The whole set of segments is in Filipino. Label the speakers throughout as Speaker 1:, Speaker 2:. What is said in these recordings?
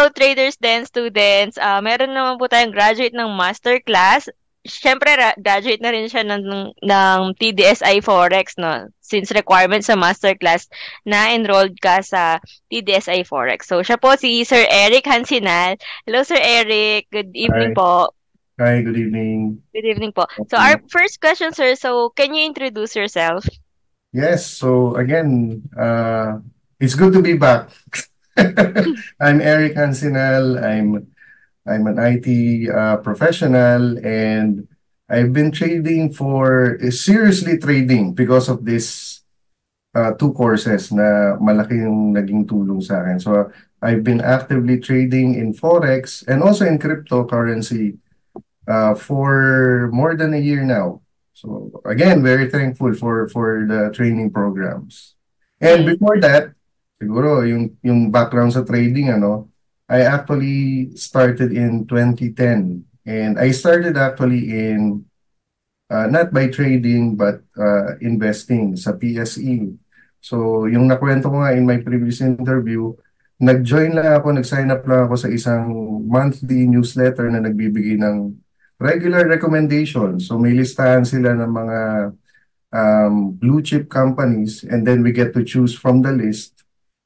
Speaker 1: fellow traders din, students, meron naman po tayong graduate ng masterclass. Siyempre, graduate na rin siya ng TDSI Forex, no? Since requirement sa masterclass na enrolled ka sa TDSI Forex. So, siya po si Sir Eric Hansinal. Hello, Sir Eric. Good evening
Speaker 2: Hi.
Speaker 1: po.
Speaker 2: Hi, good evening.
Speaker 1: Good evening po. So, our first question, sir. So, can you introduce yourself?
Speaker 2: Yes, so again, it's good to be back. I'm Eric Hansinal. I'm an IT professional, and I've been trading for seriously trading because of this two courses na malaki yung naging tulong sa akin. So I've been actively trading in Forex and also in cryptocurrency for more than a year now. So again, very thankful for the training programs. And
Speaker 1: Mm.
Speaker 2: before that, siguro yung background sa trading, I actually started in 2010. And I started actually in not by trading but investing sa PSE. So yung nakwento ko nga in my previous interview, nag-join lang ako, nag-sign up lang ako sa isang monthly newsletter na nagbibigay ng regular recommendations. So may listahan sila ng mga blue chip companies, and then we get to choose from the list.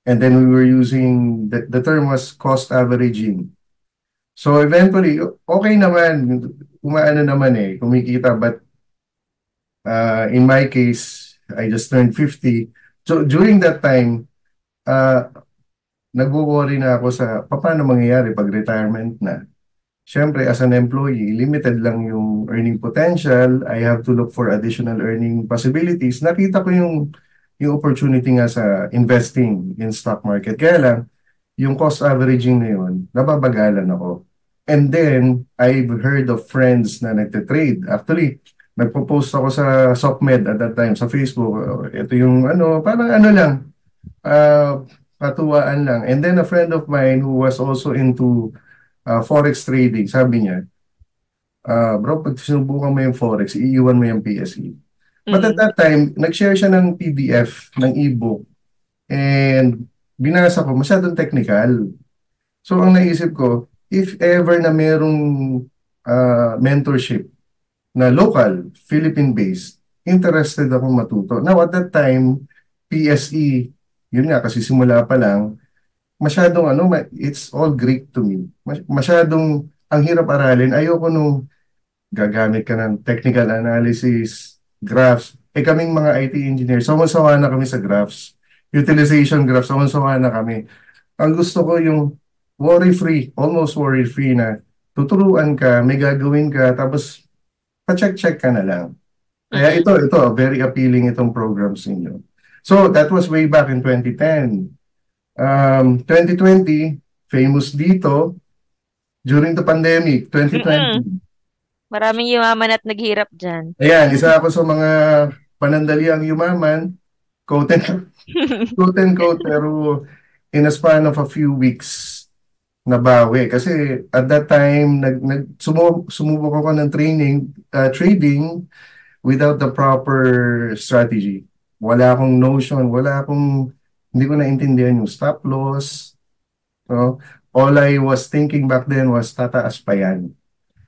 Speaker 2: And then we were using, the term was cost averaging. So eventually, okay naman, umaano naman kumikita, but in my case, I just turned 50. So during that time, uh, nagwo-worry na ako sa paano mangyayari pag retirement na. Siyempre, as an employee, limited lang yung earning potential. I have to look for additional earning possibilities. Nakita ko yung opportunity nga sa investing in stock market. Kaya lang, yung cost averaging na yun, nababagalan ako. And then, I've heard of friends na nagte-trade. Actually, nagpo-post ako sa SOCMED at that time sa Facebook. Ito yung parang lang, uh, katuwaan lang. And then a friend of mine who was also into forex trading, sabi niya, bro, pag sinubukan mo yung forex, iiwan mo yung PSE. But at
Speaker 1: Mm.
Speaker 2: that time, nag-share siya ng PDF, ng ebook, and binasa ko, masyadong technical. So ang naisip ko, if ever na merong mentorship na local, Philippine-based, interested ako matuto. Now at that time, PSE, yun nga, kasi simula pa lang, masyadong it's all Greek to me. Masyadong ang hirap aralin. Ayoko nung gagamit ka ng technical analysis, graphs. Kaming mga IT engineers, sawa na kami sa graphs. Utilization graphs, sawa na kami. Ang gusto ko yung worry-free, almost worry-free na tuturuan ka, may gagawin ka, tapos pa-check-check ka na lang. Kaya
Speaker 1: Mm.
Speaker 2: ito, very appealing itong programs ninyo. So, that was way back in 2010. 2020, famous dito, during the pandemic,
Speaker 1: Mm.
Speaker 2: 2020.
Speaker 1: Maraming yumaman at naghirap dyan.
Speaker 2: Ayan, isa ako sa mga panandaliang yumaman, quote and, quote and quote, pero in a span of a few weeks, nabawi. Kasi at that time, sumubok ako ng trading without the proper strategy. Wala akong notion, hindi ko naintindihan yung stop loss. No? All I was thinking back then was tataas pa yan.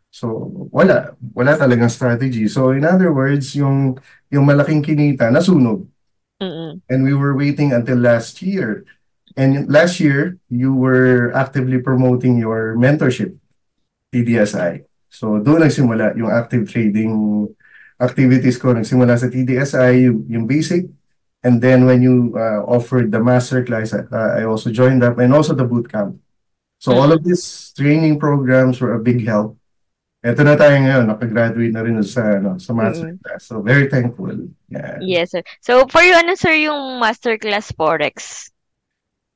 Speaker 2: So, wala talagang strategy. So, in other words, yung malaking kinita, nasunog.
Speaker 1: Mm.
Speaker 2: And we were waiting until last year. And last year, you were actively promoting your mentorship, TDSI. So, doon nagsimula yung active trading activities ko. Nagsimula sa TDSI, yung basic. And then when you offered the master class, I also joined up, and also the boot camp. So all of
Speaker 1: Mm.
Speaker 2: these training programs were a big help. Ito na tayo ngayon, nakagraduate na rin sa master
Speaker 1: Mm.
Speaker 2: class. So very thankful. Yeah.
Speaker 1: Yes, sir. So, for you, ano, sir, yung masterclass Forex?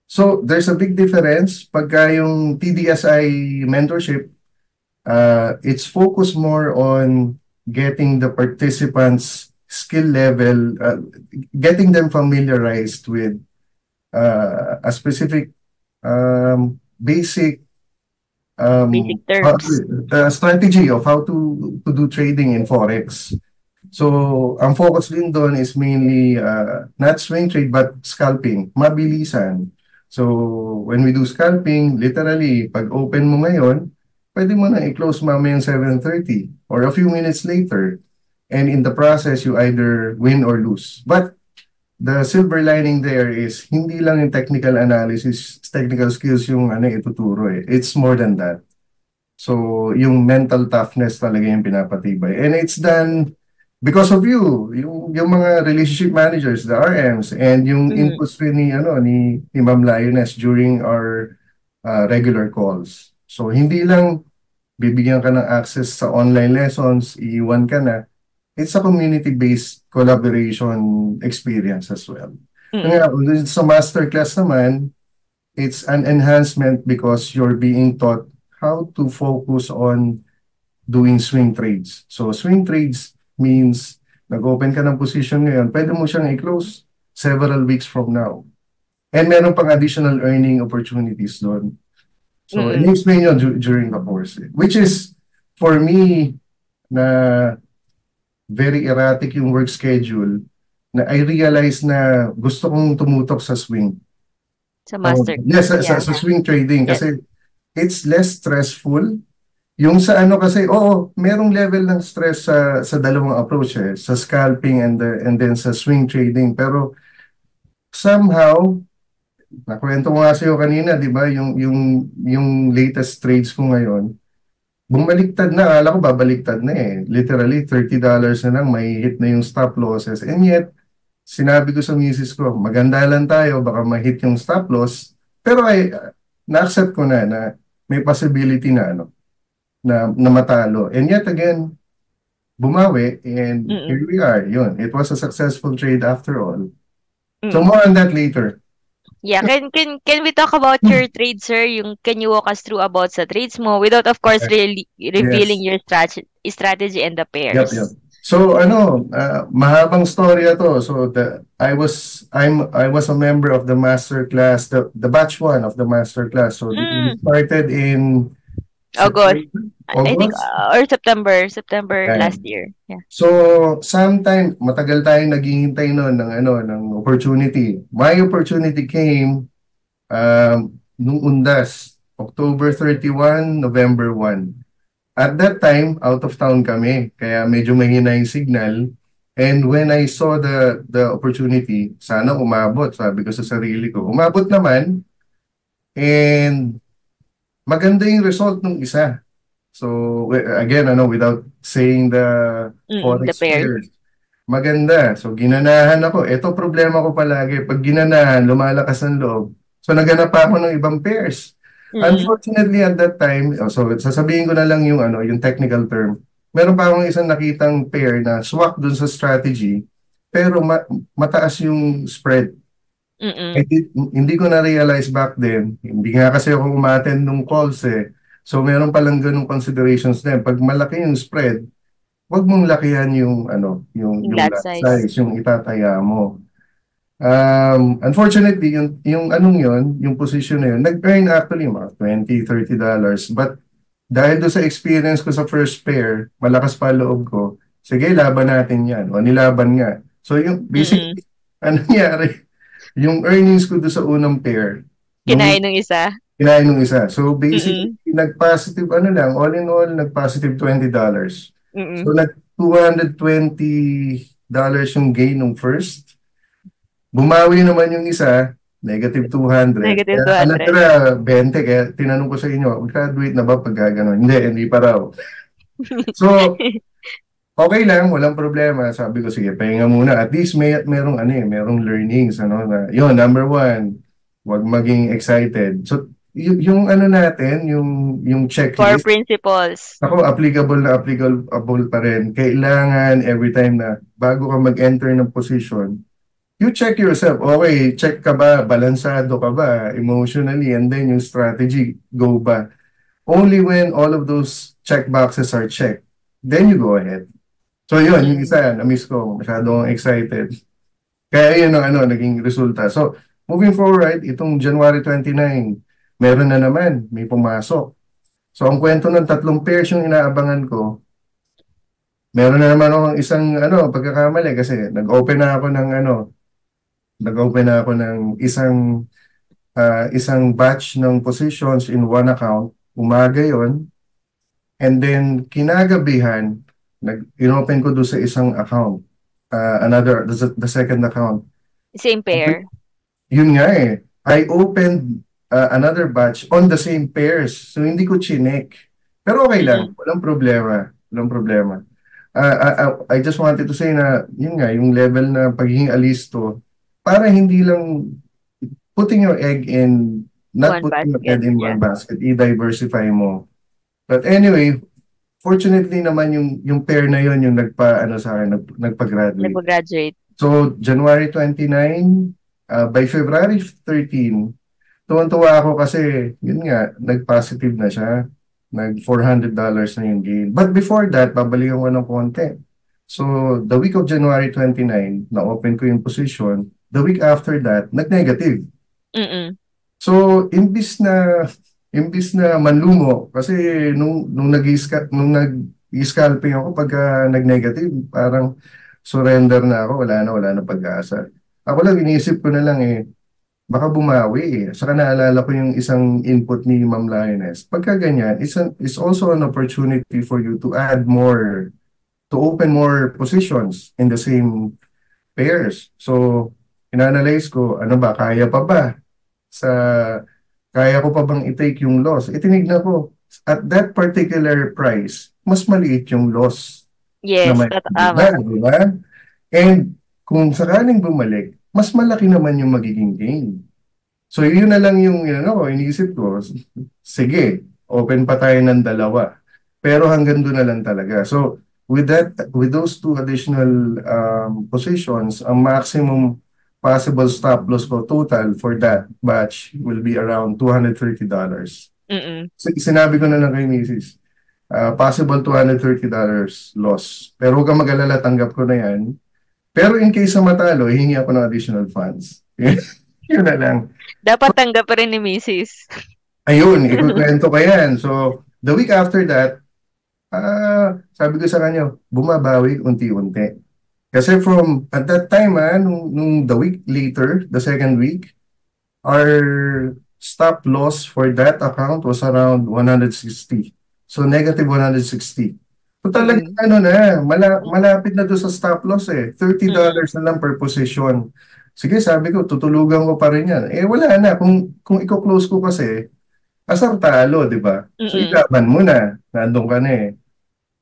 Speaker 2: So there's a big difference. Pagka yung TDSI mentorship, it's focused more on getting the participants skill level, getting them familiarized with a specific basic
Speaker 1: Basic terms.
Speaker 2: the strategy of how to do trading in Forex. So, ang focus din doon is mainly not swing trade but scalping, mabilisan. So, when we do scalping, literally, pag open mo ngayon, pwede mo na i-close mamayang 7:30 or a few minutes later. And in the process, you either win or lose. But the silver lining there is hindi lang yung technical analysis, technical skills yung ituturo eh. It's more than that. So, yung mental toughness talaga yung pinapatibay. And it's done because of you, yung mga relationship managers, the RMs, and yung inputs rin ni Ma'am Lioness during our regular calls. So, hindi lang bibigyan ka ng access sa online lessons, iiwan ka na. It's a community-based collaboration experience as well. Ngayon, sa masterclass naman, it's an enhancement because you're being taught how to focus on doing swing trades. So swing trades means nag-open ka ng position ngayon, pwede mo siyang i-close several weeks from now. And meron pang additional earning opportunities doon. So in-explain yun during the course. Which is, for me, na very erratic yung work schedule, na I realize na gusto kong tumutok sa swing.
Speaker 1: Sa master.
Speaker 2: Yes, sa swing trading. Kasi it's less stressful. Yung sa kasi, merong level ng stress sa dalawang approach sa scalping and then sa swing trading. Pero somehow, nakwento ko nga sa'yo kanina, di ba, yung latest trades ko ngayon, bumaliktad na, akala ko babaliktad na Literally, $30 na lang, may hit na yung stop losses. And yet, sinabi ko sa misis ko, maganda lang tayo, baka ma-hit yung stop loss. Pero na-accept ko na may possibility na na matalo. And yet again, bumawi, and here we are. Yun, it was a successful trade after all. So more on that later.
Speaker 1: Yeah, can we talk about your trade, sir? Can you walk us through about sa trades mo without, of course, really revealing your strategy and the pairs?
Speaker 2: Yep. So mahabang storya to. So I was a member of the master class, the batch 1 of the master class. So we started in
Speaker 1: August. I think or September last year. Yeah.
Speaker 2: So sometime matagal tayong naghihintay noon ng opportunity. My opportunity came nung undas, October 31, November 1. At that time, out of town kami, kaya medyo mahina yung signal. And when I saw the opportunity, sana umabot, sabi ko sa sarili ko. Umabot naman, and maganda yung result ng isa. So again, without saying the forex pairs, maganda. So ginanahan ako. Ito problema ko palagi. Pag ginanahan, lumalakas ang loob. So naghanap pa ako ng ibang pairs. Unfortunately at that time, so sasabihin ko na lang yung technical term. Meron pa akong isang nakitang pair na swak dun sa strategy, pero mataas yung spread. Hindi ko na-realize back then. Hindi nga kasi ako umattend nung calls So meron palang ganung considerations din. Pag malaki yung spread, wag mong lakihan yung lot size, yung itataya mo. Unfortunately, yung position na yun, nag-earn actually mga $20-30. But dahil doon sa experience ko sa first pair, malakas pa loob ko, sige, laban natin yan. O nilaban nga. So yung basically, nangyari, yung earnings ko doon sa unang pair,
Speaker 1: kinain ng isa.
Speaker 2: So basically, nag-positive lang, all in all, nag-positive $20. So nag-$220 yung gain ng first. Bumawi naman yung isa, negative 200. Kaya natira 20, kaya tinanong ko sa inyo, graduate na ba pag gano'n? Hindi pa raw. So, okay lang, walang problema. Sabi ko, sige, pahinga muna. At least merong learnings. Na, yun, number 1, huwag maging excited. So, yung natin, yung checklist.
Speaker 1: Core principles.
Speaker 2: Ako, applicable pa rin. Kailangan every time na bago ka mag-enter ng position, you check yourself. Okay, check ka ba? Balansado ka ba? Emotionally, and then yung strategy, go ba? Only when all of those check boxes are checked, then you go ahead. So yun, yung isa, na-miss ko. Masyadong excited. Kaya yun ang naging resulta. So, moving forward, itong January 29, meron na naman, may pumasok. So, ang kwento ng 3 pairs yung inaabangan ko, meron na naman akong isang pagkakamali kasi nag-open na ako ng isang isang batch ng positions in one account. Umaga yon. And then, kinagabihan, inopen ko doon sa isang account. The second account.
Speaker 1: Same pair.
Speaker 2: Yun nga eh. I opened another batch on the same pairs. So, hindi ko chinek. Pero okay lang.
Speaker 1: Mm-mm.
Speaker 2: Walang problema. Walang problema. I just wanted to say na, yun nga, yung level na pagiging alisto, para hindi lang putting your egg in, not
Speaker 1: One
Speaker 2: putting your
Speaker 1: basket.
Speaker 2: egg in
Speaker 1: Yeah.
Speaker 2: one basket, i-diversify mo. But anyway, fortunately naman yung pair na yun yung ano sa akin, nagpa-graduate.
Speaker 1: Nag-graduate.
Speaker 2: So, January 29, by February 13, tuwan-tuwa ako kasi, yun nga, nag-positive na siya. Nag-$400 na yung gain. But before that, babalikan ko ng konti. So, the week of January 29, na-open ko yung position. The week after that, nag-negative.
Speaker 1: Mm-mm.
Speaker 2: So, imbis na manlumo, kasi nung nag-scalping ako pagka nag-negative, parang surrender na ako, wala na pag-asa. Ako lang, iniisip ko na lang baka bumawi eh. Saka naalala ko yung isang input ni Ma'am Lioness. Pagka ganyan, it's also an opportunity for you to to open more positions in the same pairs. So, inanalyze ko, ano ba, kaya pa ba? Kaya ko pa bang i-take yung loss? Itinignan ko, at that particular price, mas maliit yung loss na
Speaker 1: Yes,
Speaker 2: may
Speaker 1: tama.
Speaker 2: diba? And kung sakaling bumalik, mas malaki naman yung magiging gain. So yun na lang yung iniisip ko, sige, open pa tayo ng dalawa. Pero hanggang doon na lang talaga. So with those two additional positions, ang maximum possible stop loss ko total for that batch will be around $230.
Speaker 1: Mm-mm.
Speaker 2: Sinabi ko na lang kay Mrs. Possible $230 loss. Pero huwag kang mag-alala, tanggap ko na yan. Pero in case na matalo, hingi ako ng additional funds. Yun na lang.
Speaker 1: Dapat tanggap pa rin ni Mrs.
Speaker 2: Ayun, ikukwento ko yan. So, the week after that, sabi ko sa kanya, bumabawi unti-unti. Kasi at that time, nung the week later, the second week, our stop loss for that account was around 160. So, negative 160. So talagang malapit na doon sa stop loss eh. $30 na lang per position. Sige, sabi ko, tutulugan ko pa rin yan. Wala na. Kung i-close ko kasi, asar talo, di ba? So ilaban mo na. Nandun ka na eh.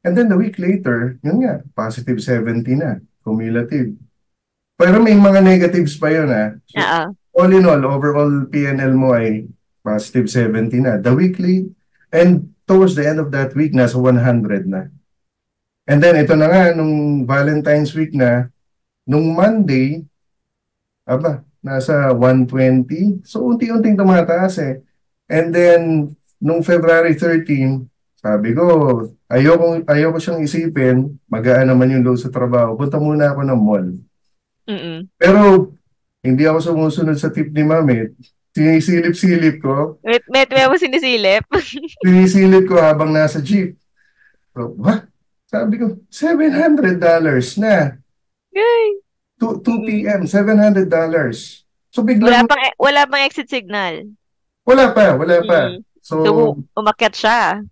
Speaker 2: And then the week later, yun nga, positive 70 na. Cumulative. Pero may mga negatives pa yun So, all in all, overall PNL mo ay positive 70 na. The weekly, and towards the end of that week, nasa 100 na. And then, ito na nga, nung Valentine's week na, nung Monday, nasa 120. So, unti-unting tumataas eh. And then, nung February 13, sabi ko, ayoko siyang isipin, magaan naman yung load sa trabaho. Punta muna ako ng mall. Pero, hindi ako sumusunod sa tip ni Ma'am eh. Sinisilip-silip ko.
Speaker 1: May mo sinisilip?
Speaker 2: Sinisilip ko habang nasa jeep. So, sabi ko, $700 na.
Speaker 1: Yay!
Speaker 2: 2 p.m., $700. So biglang...
Speaker 1: Wala pang exit signal.
Speaker 2: Wala pa. So
Speaker 1: umakyat siya.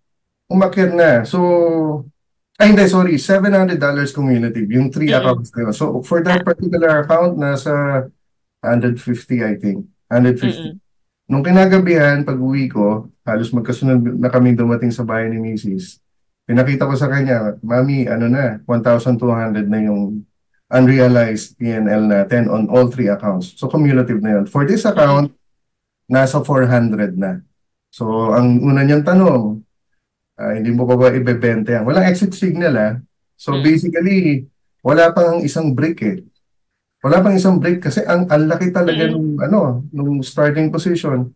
Speaker 2: Umakyat na. So, hindi, sorry, $700 cumulative, yung 3 accounts na yun. So for that particular account, nasa 150, I think. 150. Nung kinagabihan, pag-uwi ko, halos magkasunod na kami dumating sa bahay ni Mrs. Pinakita ko sa kanya, Mami, 1,200 na yung unrealized PNL natin on all 3 accounts. So, cumulative na yun. For this account, nasa 400 na. So, ang una niyang tanong, hindi mo pa ba ibebenta yan? Walang exit signal So, basically, wala pang isang break eh. Wala pang isang break kasi ang laki talaga nung starting position.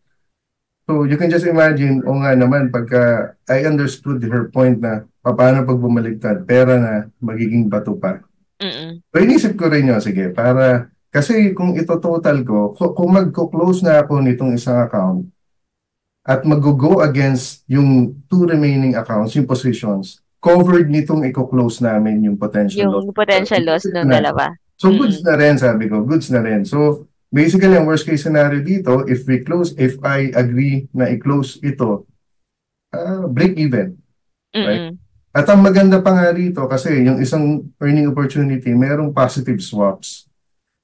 Speaker 2: So, you can just imagine, o nga naman, pagka I understood her point na paano pag bumaliktad, pera na, magiging bato pa. So, inisip ko rin yun, sige, kasi kung ito total ko, kung magko-close na ako nitong isang account, at mag-go against yung 2 remaining accounts, yung positions, covered nitong i-close namin yung potential loss.
Speaker 1: Yung potential loss ng dalawa.
Speaker 2: So, goods na rin, sabi ko, goods na rin. So, basically, ang worst case scenario dito, if I agree na i-close ito, break even, right?
Speaker 1: Mm.
Speaker 2: At ang maganda pa nga rito kasi yung isang earning opportunity, merong positive swaps.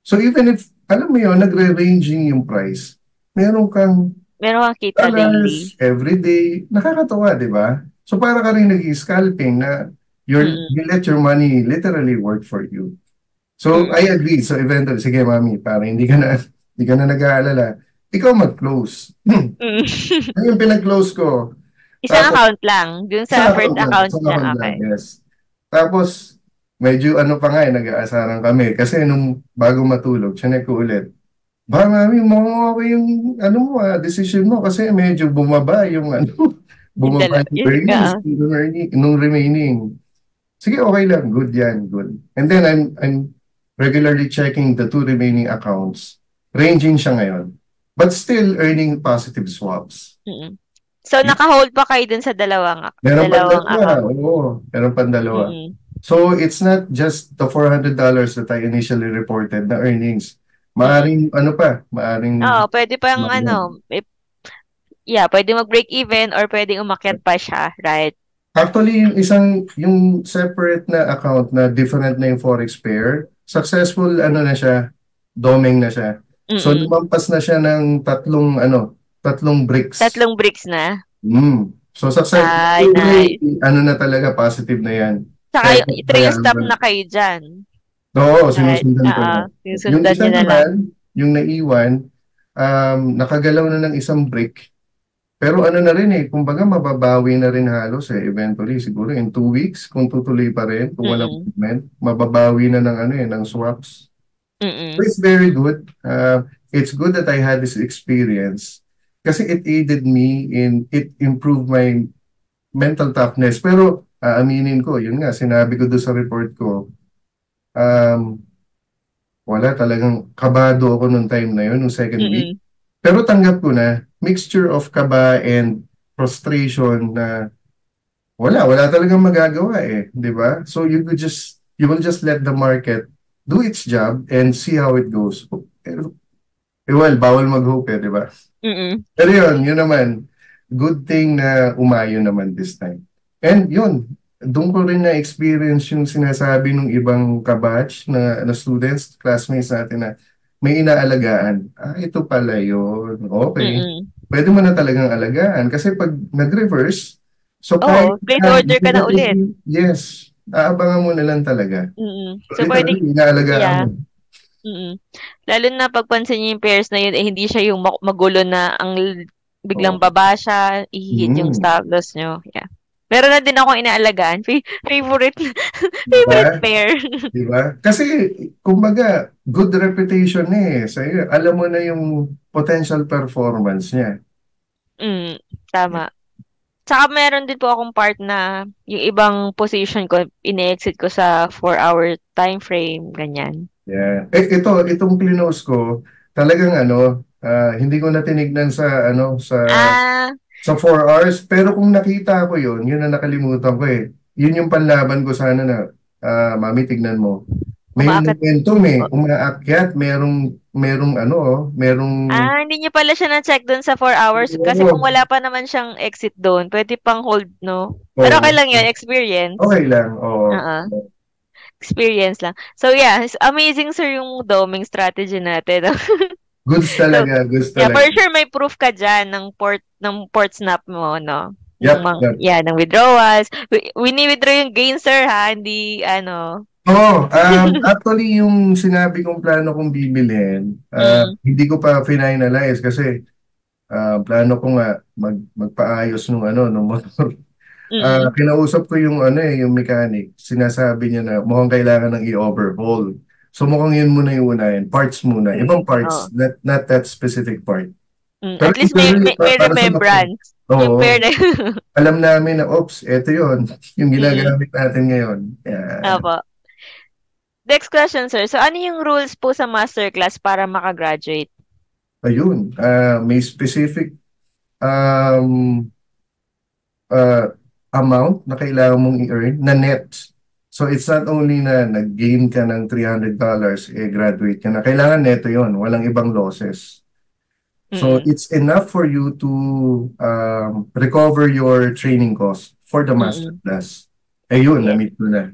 Speaker 2: So even if, alam mo yun, nagre-ranging yung price, meron kang
Speaker 1: Meron kang kita daily.
Speaker 2: dollars every day, nakakatawa, di ba? So para ka rin nag-scalping na
Speaker 1: Mm.
Speaker 2: you let your money literally work for you. So I
Speaker 1: Mm.
Speaker 2: agree. So eventually, sige mami, para hindi ka na nag-aalala, ikaw mag-close.
Speaker 1: Mm.
Speaker 2: Ano yung pinag-close ko?
Speaker 1: Isang
Speaker 2: Tapos,
Speaker 1: account lang. Dun sa first account
Speaker 2: isang
Speaker 1: lang.
Speaker 2: account lang,
Speaker 1: Okay.
Speaker 2: yes. Tapos, medyo ano pa nga nag-aasaran kami. Kasi nung bago matulog, chinek ko ulit. Ba, mami, mo okay yung decision mo kasi medyo bumaba yung
Speaker 1: Yung
Speaker 2: bumaba yung earnings nung remaining. Sige, okay lang. Good yan, good. And then I'm regularly checking the two remaining accounts. Ranging siya ngayon. But still earning positive swaps.
Speaker 1: Mm. So, naka-hold pa kayo dun sa
Speaker 2: Meron pang
Speaker 1: dalawang
Speaker 2: dalawa.
Speaker 1: account.
Speaker 2: Oo, meron pang dalawa.
Speaker 1: Mm.
Speaker 2: So, it's not just the $400 that I initially reported na earnings.
Speaker 1: Mm.
Speaker 2: Maaring, ano pa, maaring,
Speaker 1: Oo, pwede pang pwede mag-break even or pwedeng umakyat pa siya, right?
Speaker 2: actually, yung separate na account na different na yung forex pair, successful, na siya, doming na siya. So,
Speaker 1: Mm.
Speaker 2: lumampas na siya ng tatlong bricks.
Speaker 1: Tatlong bricks na.
Speaker 2: So, success,
Speaker 1: Ay, nice.
Speaker 2: na talaga, positive na yan.
Speaker 1: Saka
Speaker 2: Kahit
Speaker 1: three stop
Speaker 2: mayaman.
Speaker 1: na kayo dyan.
Speaker 2: Oo,
Speaker 1: Right?
Speaker 2: sinusundan ko na. Yung
Speaker 1: Sinusundan
Speaker 2: isa
Speaker 1: nyo na lang.
Speaker 2: naman, yung naiwan, nakagalaw na ng isang brick. Pero ano na rin kumbaga mababawi na rin halos eventually, siguro in 2 weeks, kung tutuloy pa rin, kung walang
Speaker 1: Mm.
Speaker 2: movement, mababawi na ng ng swaps. So
Speaker 1: Mm.
Speaker 2: it's very good. It's good that I had this experience kasi it improved my mental toughness. Pero aaminin ko, yun nga, sinabi ko doon sa report ko, um, wala talagang kabado ako nung time na yun, nung second week.
Speaker 1: Mm.
Speaker 2: Pero tanggap ko na, mixture of kaba and frustration na wala talagang magagawa di ba? So you will just let the market do its job and see how it goes. Well, bawal mag-hope di ba?
Speaker 1: Mm.
Speaker 2: Pero yun naman, good thing na umayo naman this time. And yun, doon ko rin na-experience yung sinasabi ng ibang kabatch na students, classmates natin na may inaalagaan. Ito pala yun. Okay.
Speaker 1: Mm.
Speaker 2: Pwede mo na talagang alagaan. Kasi pag nag-reverse, so kahit
Speaker 1: Oo, place order ka na ulit.
Speaker 2: yes, aabangan mo na lang talaga.
Speaker 1: Mm.
Speaker 2: So,
Speaker 1: So, pwede,
Speaker 2: literally, inaalagaan
Speaker 1: yeah.
Speaker 2: mo.
Speaker 1: Mm. Lalo na pagpansin niyo yung pairs na yun, hindi siya yung magulo na biglang
Speaker 2: Oo.
Speaker 1: baba siya, ihihit yung
Speaker 2: Mm.
Speaker 1: stop loss nyo. Yeah. Meron na din akong inaalagaan. Favorite, favorite
Speaker 2: Diba?
Speaker 1: pair.
Speaker 2: Diba? Kasi, kumbaga, good reputation sa'yo. Alam mo na yung potential performance niya.
Speaker 1: Tama. Tsaka meron din po akong part na yung ibang position ko, ine-exit ko sa 4-hour time frame, ganyan.
Speaker 2: Yeah. Itong close ko, talagang hindi ko na tinignan
Speaker 1: Ah,
Speaker 2: sa 4 hours, pero kung nakita ko yun ang nakalimutan ko Yun yung panlaban ko sana na, mami, tignan mo. May
Speaker 1: umaakyat
Speaker 2: momentum
Speaker 1: po.
Speaker 2: umaakyat, merong,
Speaker 1: Hindi niyo pala siya na-check doon sa 4 hours kasi
Speaker 2: oo,
Speaker 1: kung wala pa naman siyang exit doon, pwede pang hold, no? Pero okay
Speaker 2: oo.
Speaker 1: lang yun, experience.
Speaker 2: Okay lang, oo.
Speaker 1: Oo, experience lang. So yeah, it's amazing sir yung doming strategy natin.
Speaker 2: Goods
Speaker 1: So,
Speaker 2: talaga, goods
Speaker 1: yeah, for
Speaker 2: talaga.
Speaker 1: sure may proof ka dyan ng port snap mo, no?
Speaker 2: Yep, yep.
Speaker 1: Ng withdrawals. Wini-withdraw yung gain, sir, ha? Hindi,
Speaker 2: Oo, actually yung sinabi kong plano kong bibilhin,
Speaker 1: mm,
Speaker 2: hindi ko pa finalize kasi plano ko nga magpaayos nung motor.
Speaker 1: mm,
Speaker 2: Kinausap ko yung yung mechanic. Sinasabi niya na mukhang kailangan ng i-overhaul. So mukhang yun muna yung unahin. Parts muna. Ibang
Speaker 1: oh.
Speaker 2: parts, not that specific part. Pero
Speaker 1: At least
Speaker 2: usually,
Speaker 1: may
Speaker 2: para sa motor,
Speaker 1: remembrance. Yung pair
Speaker 2: oo,
Speaker 1: na
Speaker 2: alam namin na, oops, eto yun. Yung
Speaker 1: mm,
Speaker 2: ginagamit natin ngayon. Yeah.
Speaker 1: Apo. Next question, sir. So, ano yung rules po sa masterclass para makagraduate?
Speaker 2: Ayun. May specific um, amount na kailangan mong i-earn na net So it's not only na nag-gain ka ng $300, graduate ka na. Kailangan neto yon, walang ibang losses. So
Speaker 1: Mm-mm.
Speaker 2: it's enough for you to recover your training cost for the master
Speaker 1: Mm-mm.
Speaker 2: class. Yun,
Speaker 1: Yes.
Speaker 2: na-meet ko na.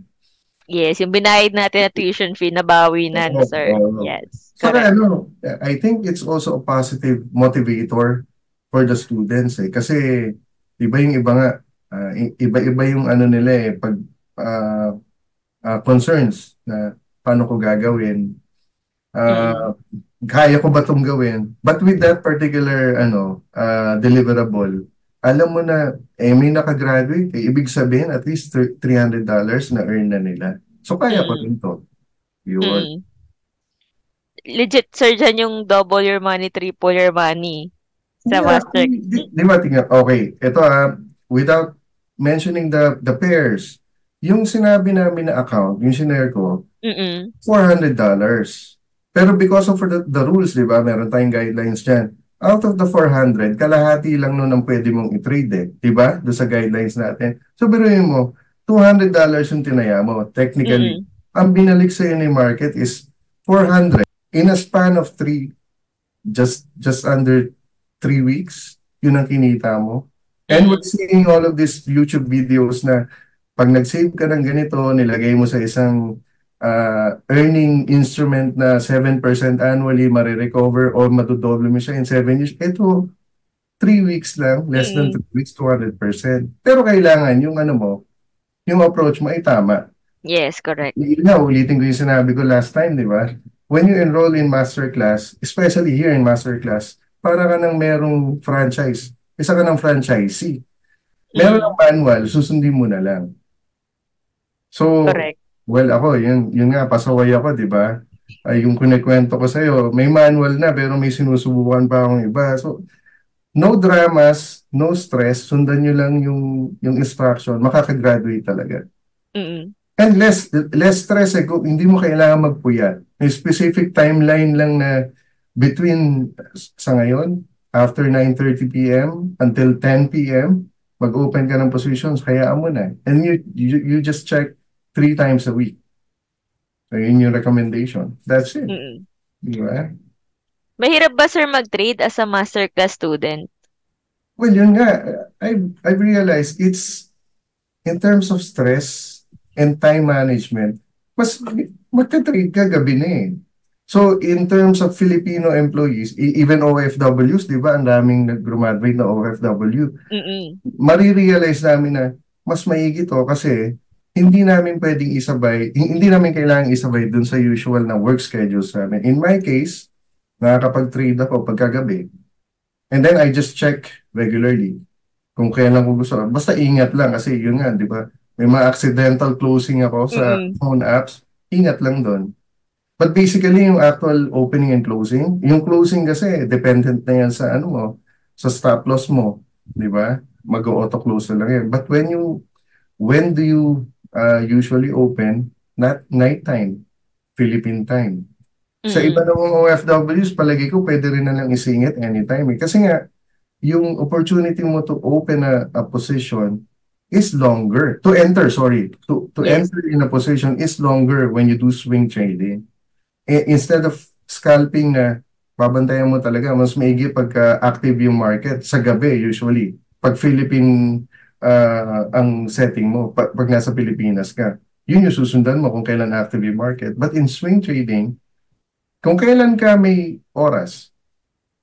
Speaker 1: Yes, yung binayad natin na tuition fee, nabawi na,
Speaker 2: Oo,
Speaker 1: sir.
Speaker 2: oo.
Speaker 1: Yes,
Speaker 2: Saka
Speaker 1: correct.
Speaker 2: ano, I think it's also a positive motivator for the students Kasi iba yung iba nga, iba-iba yung ano nila pag ah, concerns na paano ko gagawin,
Speaker 1: Mm-mm.
Speaker 2: kaya ko ba itong gawin? But with that particular deliverable, alam mo na may nakagraduate ibig sabihin at least $300 na earn na nila. So kaya ko
Speaker 1: Mm-mm.
Speaker 2: rin to. Yun.
Speaker 1: Mm-mm. Legit, sir, dyan yung double your money, triple your money sa
Speaker 2: Yeah,
Speaker 1: master.
Speaker 2: di ba tingnan, okay, ito without mentioning the pairs, yung sinabi namin na account, yung sinare ko,
Speaker 1: Mm-mm.
Speaker 2: $400. Pero because of the rules, di ba, meron tayong guidelines dyan. Out of the 400, kalahati lang nun ang pwede mong i-trade di ba? Doon sa guidelines natin. So, biruin mo, $200 yung tinaya mo, technically.
Speaker 1: Mm-mm.
Speaker 2: Ang binalik sa'yo ni market is 400. In a span of just under 3 weeks, yun ang kinita mo. And we're
Speaker 1: Mm-mm.
Speaker 2: seeing all of these YouTube videos na pag nag-save ka ng ganito, nilagay mo sa isang earning instrument na 7% annually, marirecover or matudoble mo siya in 7 years. Ito, 3 weeks lang, less than
Speaker 1: Mm-mm.
Speaker 2: 3 weeks, 200%. Pero kailangan yung ano mo, yung approach mo ay tama.
Speaker 1: Yes, correct.
Speaker 2: Yun nga, ulitin ko yung sinabi ko last time, di ba? When you enroll in masterclass, especially here in masterclass, para ka ng merong franchise. Isa ka ng franchisee. Meron ng
Speaker 1: Mm.
Speaker 2: manual, susundin mo na lang. So,
Speaker 1: Correct.
Speaker 2: well ako, yun nga, pasaway ako, di ba? Ay, yung kunikwento ko sa'yo, may manual na pero may sinusubukan pa akong iba. So, no dramas, no stress, sundan nyo lang yung instruction, makakagraduate talaga.
Speaker 1: Mm-mm.
Speaker 2: And less stress kung hindi mo kailangan magpuyat. May specific timeline lang na between sa ngayon, after 9:30 p.m. until 10 p.m., mag-open ka ng positions, hayaan mo na. And you just check 3 times a week. So yun yung recommendation. That's it.
Speaker 1: Mm-mm.
Speaker 2: Di ba?
Speaker 1: Mahirap ba, sir, mag-trade as a masterclass student?
Speaker 2: Well, yun nga. I've realized it's in terms of stress and time management, mas magta-trade ka gabi na eh. So, in terms of Filipino employees, even OFWs, di ba, ang daming nag-graduate na OFW,
Speaker 1: Mm-mm.
Speaker 2: marirealize namin na mas maigi to kasi hindi namin pwedeng isabay, hindi namin kailangan isabay dun sa usual na work schedules namin. In my case, nakakapag-trade ako pagkagabi. And then I just check regularly kung kailan ko gusto. Basta ingat lang kasi yun nga, di ba? May mga accidental closing ako sa
Speaker 1: Mm-mm.
Speaker 2: phone apps. Ingat lang doon. But basically, yung actual opening and closing, yung closing kasi, dependent na yan sa ano mo, sa stop loss mo. Di ba? Mag-auto close na lang yan. But when do you usually open? Not nighttime, Philippine time. Sa iba
Speaker 1: Mm-mm.
Speaker 2: namang OFWs, palagi ko pwede rin na lang isingit anytime. Kasi nga, yung opportunity mo to open a position is longer. To enter, sorry. To
Speaker 1: Yes.
Speaker 2: enter in a position is longer when you do swing trading. Instead of scalping na babantayan mo talaga, mas maigi pagka active yung market sa gabi usually. Pag Philippine ang setting mo, pag nasa Pilipinas ka, yun yung susundan mo kung kailan active yung market. But in swing trading, kung kailan ka may oras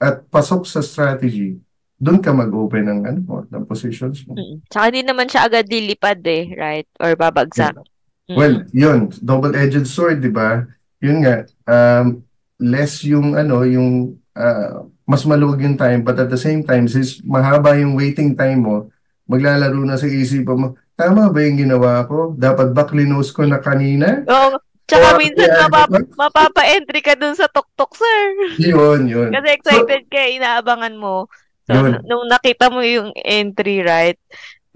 Speaker 2: at pasok sa strategy, doon ka mag-open ng ano mo, ng positions mo.
Speaker 1: Mm. Tsaka hindi naman siya agad lilipad right? Or babagsak.
Speaker 2: Yeah. Well,
Speaker 1: Mm-mm.
Speaker 2: yun, double-edged sword, di ba? Yun nga, less yung ano, yung mas maluwag yung time, but at the same time, since mahaba yung waiting time mo, maglalaro na sa isipan mo, tama ba yung ginawa ko? Dapat ba clinose ko na kanina?
Speaker 1: Oo.
Speaker 2: O
Speaker 1: Tsaka minsan
Speaker 2: ano ba?
Speaker 1: mapapa-entry ka dun sa tuktok, sir.
Speaker 2: Yun.
Speaker 1: Kasi
Speaker 2: So,
Speaker 1: excited ka, inaabangan mo. So,
Speaker 2: yun.
Speaker 1: nung nakita mo yung entry, right?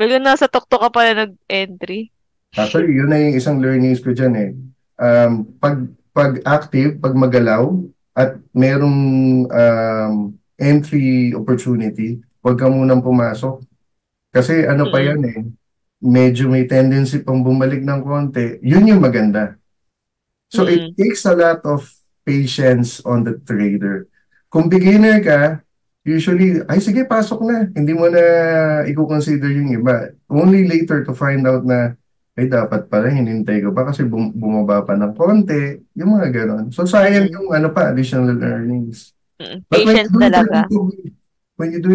Speaker 1: Biglang nasa tuktok ka pala nag-entry.
Speaker 2: Actually, yun na yung isang learnings ko dyan eh. Pag active, pag magalaw, at merong entry opportunity, huwag ka munang pumasok. Kasi ano pa yan
Speaker 1: Mm-mm.
Speaker 2: eh, medyo may tendency pang bumalik ng konti, yun yung maganda. So it
Speaker 1: Mm.
Speaker 2: takes a lot of patience on the trader. Kung beginner ka, usually, ay sige, pasok na. Hindi mo na i-consider yung iba. Only later to find out na, ay dapat pala, hinintay ko pa kasi bumaba pa ng konti. Yung mga ganon. So sayang
Speaker 1: Mm.
Speaker 2: yung ano pa, additional earnings.
Speaker 1: Mm.
Speaker 2: But when you
Speaker 1: Patience
Speaker 2: do it
Speaker 1: talaga.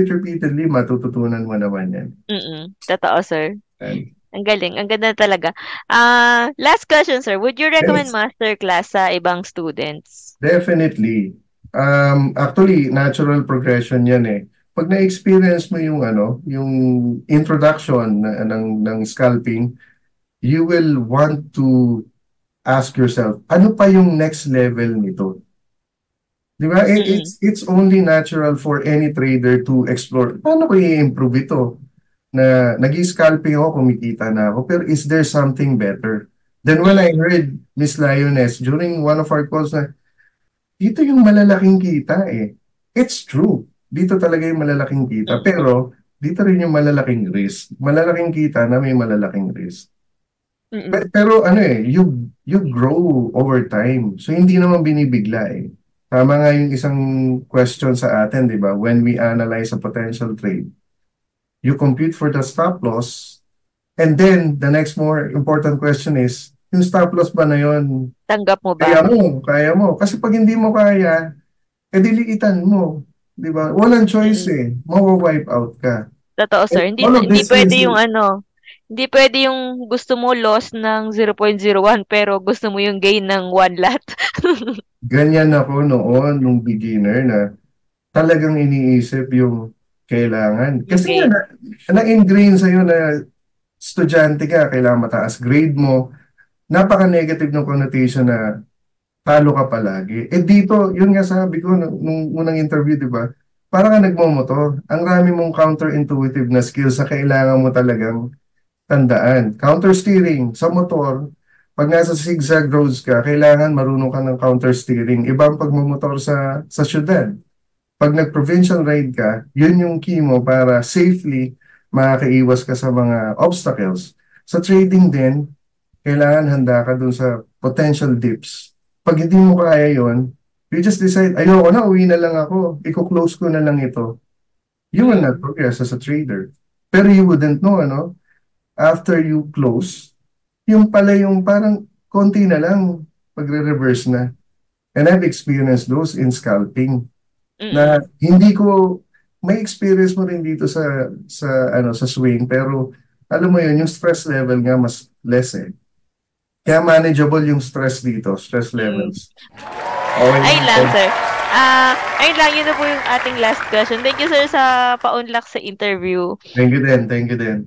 Speaker 2: repeatedly, matututunan mo naman yan.
Speaker 1: Mm. Totoo, sir.
Speaker 2: And
Speaker 1: Ang galing. Ang ganda talaga. Last question, sir. Would you recommend
Speaker 2: yes,
Speaker 1: masterclass sa ibang students?
Speaker 2: definitely. Actually, natural progression yan eh. Pag na-experience mo yung ano, yung introduction ng scalping, you will want to ask yourself, ano pa yung next level nito? Di ba?
Speaker 1: Mm.
Speaker 2: It's only natural for any trader to explore. Paano ko i-improve ito? Na nag-scalping ako, kumikita na ako, pero is there something better? Then when I
Speaker 1: Mm.
Speaker 2: heard Miss Lioness during one of our calls na, dito yung malalaking kita eh. It's true. Dito talaga yung malalaking kita.
Speaker 1: Mm.
Speaker 2: Pero dito rin yung malalaking risk. Malalaking kita na may malalaking risk.
Speaker 1: Mm.
Speaker 2: Pero ano eh, you grow over time. So hindi naman binibigla eh. Tama nga yung isang question sa atin, di ba? When we analyze a potential trade, you compute for the stop loss, and then the next more important question is, yung stop loss ba na yun,
Speaker 1: Tanggap mo ba?
Speaker 2: kaya mo, kaya mo. Kasi pag hindi mo kaya, diliitan mo. Di ba? Walang choice
Speaker 1: Mm.
Speaker 2: eh. Mawa-wipe out ka.
Speaker 1: Totoo,
Speaker 2: And
Speaker 1: sir. Hindi
Speaker 2: all of
Speaker 1: hindi
Speaker 2: this
Speaker 1: pwede
Speaker 2: is,
Speaker 1: yung ano, hindi pwede yung gusto mo loss ng 0.01 pero gusto mo yung gain ng 1 lot.
Speaker 2: ganyan ako noon, nung beginner na talagang iniisip yung kailangan.
Speaker 1: Yung
Speaker 2: Kasi nga,
Speaker 1: gain.
Speaker 2: na-ingrain sa'yo na estudyante ka, kailangan mataas grade mo. Napaka-negative ng connotation na talo ka palagi. Eh dito, yun nga sabi ko nung unang interview, di ba? Parang ka nagmomotor. Ang rami mong counterintuitive na skills na kailangan mo talagang tandaan. Counter steering sa motor, pag nasa zigzag roads ka, kailangan marunong ka ng counter steering. Ibang pagmumotor sa syudad. Pag nag-provincial ride ka, yun yung key mo para safely makakaiwas ka sa mga obstacles. Sa trading din, kailangan handa ka dun sa potential dips. Pag hindi mo kaya yon, you just decide, ayoko na, uwi na lang ako. Iko-close ko na lang ito. You will not
Speaker 1: Mm.
Speaker 2: progress as a trader. Pero you wouldn't know, ano? After you close, yung pala yung parang konti na lang, magre-reverse na. And I've experienced those in scalping na
Speaker 1: Mm.
Speaker 2: hindi ko may experience mo rin dito sa swing, pero alam mo yun, yung stress level nga mas less eh. Kaya manageable yung stress dito, stress
Speaker 1: Mm.
Speaker 2: levels. Okay
Speaker 1: Ayun
Speaker 2: lang
Speaker 1: lang,
Speaker 2: po.
Speaker 1: sir. Ayun lang, yun na po yung ating last question. Thank you, sir, sa paunlak sa interview.
Speaker 2: Thank you din, thank you din.